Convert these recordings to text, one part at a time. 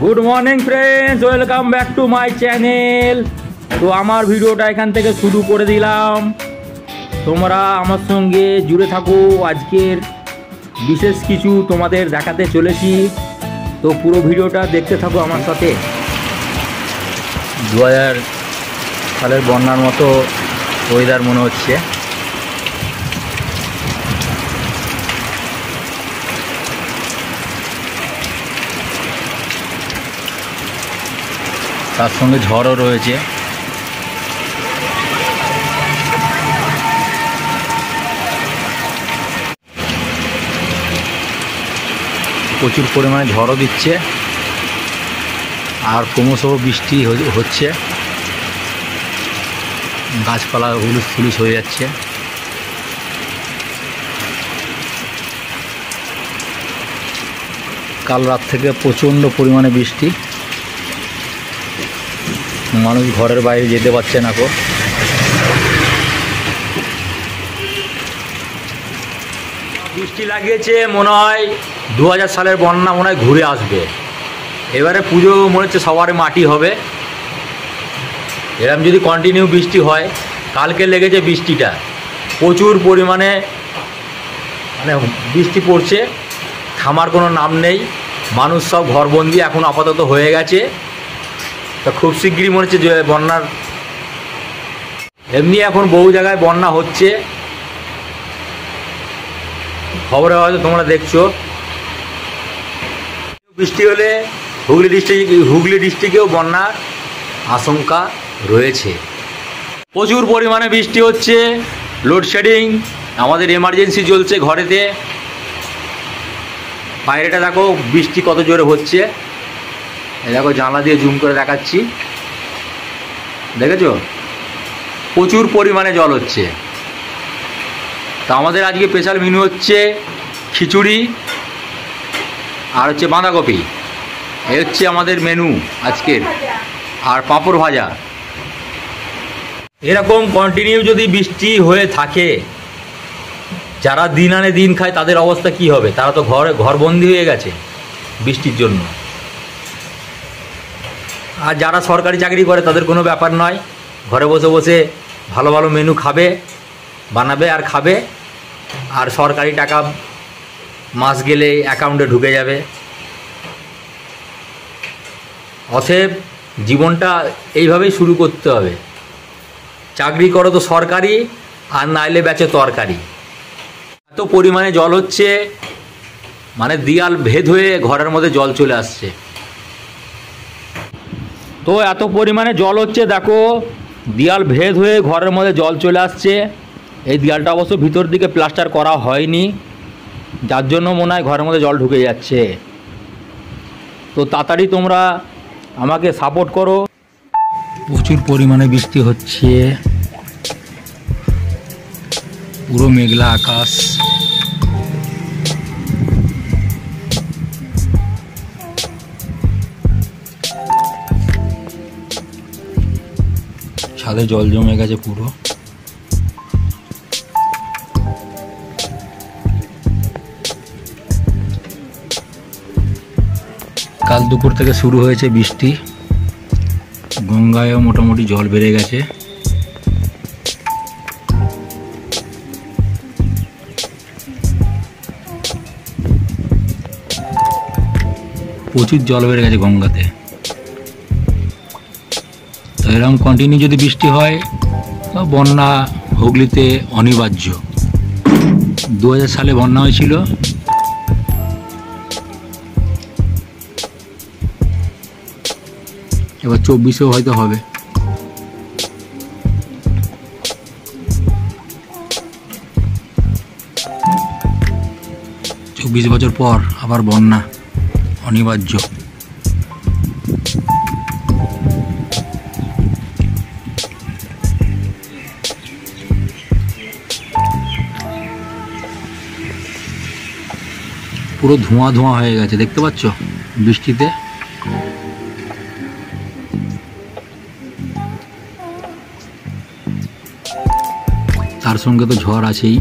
Good morning friends, welcome back to my channel. তো আমার ভিডিওটা এখান থেকে শুরু করে দিলাম। তোমরা আমার সঙ্গে জুড়ে থাকো, আজকের বিশেষ কিছু তোমাদের দেখাতে চলেছি। তো পুরো ভিডিওটা দেখতে থাকো আমার সাথে। 2000 সালের বন্যার মতো ওয়েদার মনে হচ্ছে। তার সঙ্গে ঝড়ও রয়েছে। প্রচুর পরিমাণে ঝড়ও দিচ্ছে আর ক্রমশ বৃষ্টি হচ্ছে। গাছপালা হুলুস ফুলুস হয়ে যাচ্ছে। কাল রাত থেকে প্রচণ্ড পরিমাণে বৃষ্টি, মানুষ ঘরের বাইরে যেতে পারছে না। বৃষ্টি লাগিয়েছে, মনে হয় 2000 সালের বন্যা মনে হয় ঘুরে আসবে। এবারে পুজো মনে হচ্ছে সবার মাটি হবে। এরকম যদি কন্টিনিউ বৃষ্টি হয়, কালকে লেগেছে বৃষ্টিটা প্রচুর পরিমাণে, মানে বৃষ্টি পড়ছে, থামার কোনো নাম নেই। মানুষ সব ঘরবন্দি এখন আপাতত হয়ে গেছে। তা খুব শিগগিরই মনে হচ্ছে যে বন্যার, এমনি এখন বহু জায়গায় বন্যা হচ্ছে, খবরে হয়তো তোমরা দেখছো। বৃষ্টি হলে হুগলি ডিস্ট্রিক্টেও বন্যার আশঙ্কা রয়েছে। প্রচুর পরিমাণে বৃষ্টি হচ্ছে, লোডশেডিং, আমাদের এমার্জেন্সি চলছে ঘরেতে। বাইরেটা দেখো বৃষ্টি কত জোরে হচ্ছে। এই দেখো জানলা দিয়ে জুম করে দেখাচ্ছি, দেখেছো প্রচুর পরিমাণে জল হচ্ছে। তা আমাদের আজকে স্পেশাল মেনু হচ্ছে খিচুড়ি আর হচ্ছে বাঁধাকপি। এই হচ্ছে আমাদের মেনু আজকের, আর পাঁপড় ভাজা। এরকম কন্টিনিউ যদি বৃষ্টি হয়ে থাকে, যারা দিন আনে দিন খায় তাদের অবস্থা কি হবে? তারা তো ঘরবন্দি হয়ে গেছে বৃষ্টির জন্য। আর যারা সরকারি চাকরি করে তাদের কোনো ব্যাপার নয়, ঘরে বসে বসে ভালো ভালো মেনু খাবে, বানাবে আর খাবে, আর সরকারি টাকা মাস গেলে অ্যাকাউন্টে ঢুকে যাবে। অতএব জীবনটা এইভাবেই শুরু করতে হবে। চাকরি করো তো সরকারি, আর নাইলে বেচে তরকারি। এত পরিমাণে জল হচ্ছে, মানে দেয়াল ভেদ হয়ে ঘরের মধ্যে জল চলে আসছে। তো এত পরিমাণে জল হচ্ছে, দেখো দেয়াল ভেদ হয়ে ঘরের মধ্যে জল চলে আসছে। এই দেয়ালটা অবশ্য ভিতর দিকে প্লাস্টার করা হয়নি, যার জন্য মনে হয় ঘরের মধ্যে জল ঢুকে যাচ্ছে। তো তাড়াতাড়ি তোমরা আমাকে সাপোর্ট করো। প্রচুর পরিমাণে বৃষ্টি হচ্ছে, পুরো মেঘলা আকাশ। ছাদে জল জমে গেছে পুরো। কাল দুপুর থেকে শুরু হয়েছে বৃষ্টি, গঙ্গায়ও মোটামুটি জল বেড়ে গেছে। প্রচুর জল বেড়ে গেছে গঙ্গাতে। তো এরকম কন্টিনিউ যদি বৃষ্টি হয়, বন্যা হুগলিতে অনিবার্য। 2000 সালে বন্যা হয়েছিল, এবার 24-এও হয়তো হবে। চব্বিশ বছর পর আবার বন্যা অনিবার্য। পুরো ধোঁয়া ধোঁয়া হয়ে গেছে, দেখতে পাচ্ছ বৃষ্টিতে। তার সঙ্গে তো ঝড় আছেই।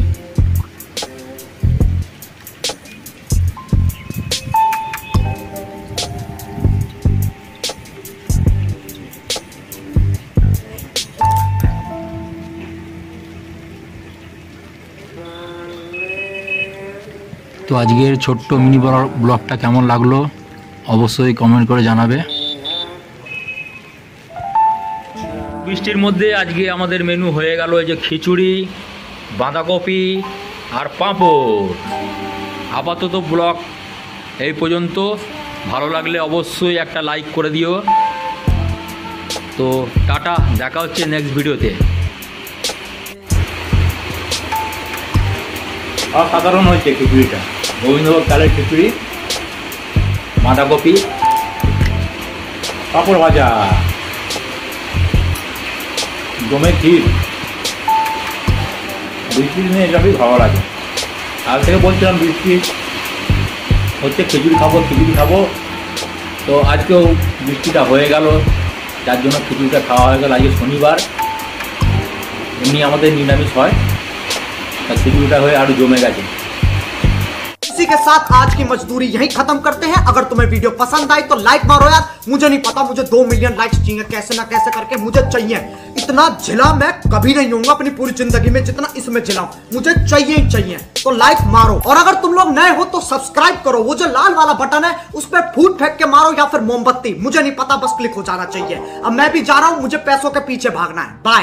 তো আজকের ছোট্ট মিনি ব্লগটা কেমন লাগলো অবশ্যই কমেন্ট করে জানাবে। বৃষ্টির মধ্যে আজকে আমাদের মেনু হয়ে গেল এই যে খিচুড়ি, বাঁধাকপি আর পাঁপড়। আপাতত ব্লগ এই পর্যন্ত। ভালো লাগলে অবশ্যই একটা লাইক করে দিও। তো টাটা, দেখা হচ্ছে নেক্সট ভিডিওতে। অসাধারণ হয়েছে খিচুড়িটা, গোবিন্দভোগ চালের খিচুড়ি, বাঁধাকপি, পাঁপড় ভাজা, জমে ক্ষীর। বৃষ্টির দিনে এসবই ভালো লাগে। আগ থেকে বলছিলাম বৃষ্টি হচ্ছে, খিচুড়ি খাবো। তো আজকেও বৃষ্টিটা হয়ে গেল, যার জন্য খিচুড়িটা খাওয়া হয়ে গেল। আজকে শনিবার, এমনি আমাদের নিরামিষ হয়, তা খিচুড়িটা হয়ে আরও জমে গেছে। इसी के साथ आज की मजदूरी यहीं खत्म करते हैं। अगर तुम्हें वीडियो पसंद आई तो लाइक मारो यार। मुझे नहीं पता, मुझे 2 मिलियन लाइक्स चाहिए, कैसे ना कैसे करके मुझे चाहिए। इतना झिला मैं कभी नहीं होऊंगा अपनी पूरी जिंदगी में जितना इसमें झिलाऊं, मुझे चाहिए ही चाहिए। तो लाइक मारो, और अगर तुम लोग नए हो तो सब्सक्राइब करो। वो जो लाल वाला बटन है उस पर फूट फेंक के मारो या फिर मोमबत्ती, मुझे नहीं पता, बस क्लिक हो जाना चाहिए। अब मैं भी जा रहा हूं, मुझे पैसों के पीछे भागना है। बाय।